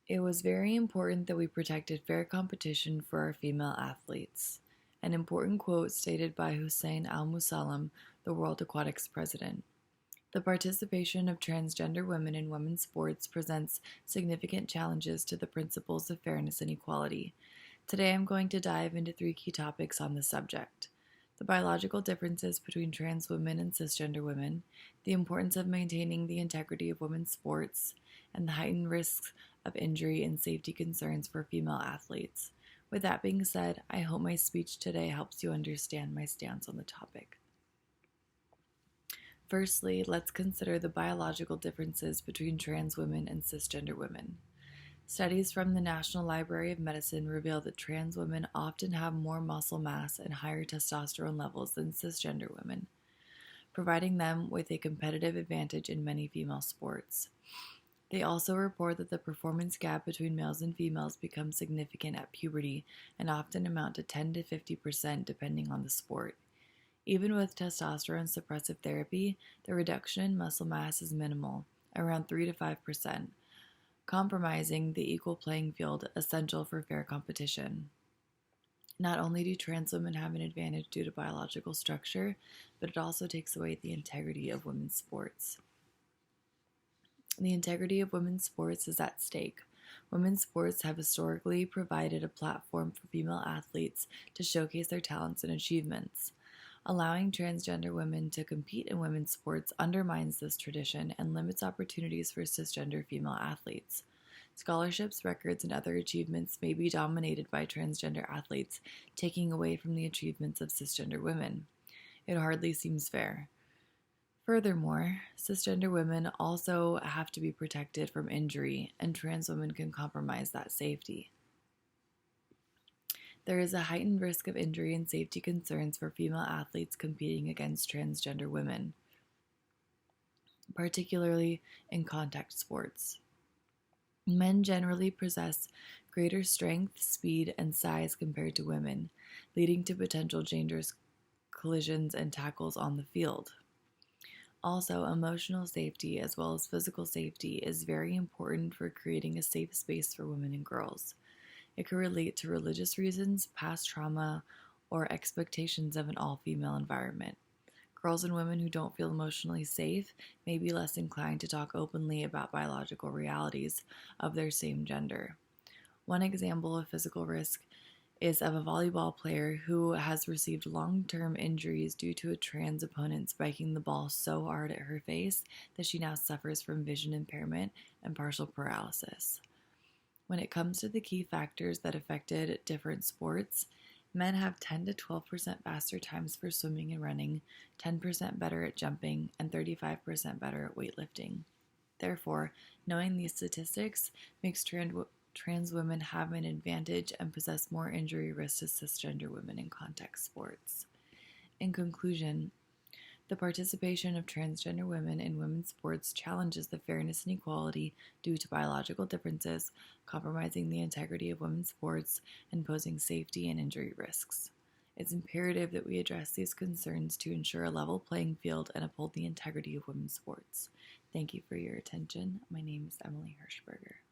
It was very important that we protected fair competition for our female athletes. An important quote stated by Hussein Al Musallam, the World Aquatics president. The participation of transgender women in women's sports presents significant challenges to the principles of fairness and equality. Today I'm going to dive into three key topics on this subject: the biological differences between trans women and cisgender women, the importance of maintaining the integrity of women's sports, and the heightened risks of injury and safety concerns for female athletes. With that being said, I hope my speech today helps you understand my stance on the topic. Firstly, let's consider the biological differences between trans women and cisgender women. Studies from the National Library of Medicine reveal that trans women often have more muscle mass and higher testosterone levels than cisgender women, providing them with a competitive advantage in many female sports. They also report that the performance gap between males and females becomes significant at puberty and often amount to 10 to 50% depending on the sport. Even with testosterone suppressive therapy, the reduction in muscle mass is minimal, around 3 to 5%, compromising the equal playing field essential for fair competition. Not only do trans women have an advantage due to biological structure, but it also takes away the integrity of women's sports. The integrity of women's sports is at stake. Women's sports have historically provided a platform for female athletes to showcase their talents and achievements. Allowing transgender women to compete in women's sports undermines this tradition and limits opportunities for cisgender female athletes. Scholarships, records, and other achievements may be dominated by transgender athletes, taking away from the achievements of cisgender women. It hardly seems fair. Furthermore, cisgender women also have to be protected from injury, and trans women can compromise that safety. There is a heightened risk of injury and safety concerns for female athletes competing against transgender women, particularly in contact sports. Men generally possess greater strength, speed, and size compared to women, leading to potential dangerous collisions and tackles on the field. Also, emotional safety as well as physical safety is very important for creating a safe space for women and girls. It could relate to religious reasons, past trauma, or expectations of an all-female environment. Girls and women who don't feel emotionally safe may be less inclined to talk openly about biological realities of their same gender. One example of physical risk is of a volleyball player who has received long-term injuries due to a trans opponent spiking the ball so hard at her face that she now suffers from vision impairment and partial paralysis. When it comes to the key factors that affected different sports, men have 10 to 12% faster times for swimming and running, 10% better at jumping, and 35% better at weightlifting. Therefore, knowing these statistics makes trans women have an advantage and possess more injury risk to cisgender women in contact sports. In conclusion, the participation of transgender women in women's sports challenges the fairness and equality due to biological differences, compromising the integrity of women's sports and posing safety and injury risks. It's imperative that we address these concerns to ensure a level playing field and uphold the integrity of women's sports. Thank you for your attention. My name is Emily Hirschberger.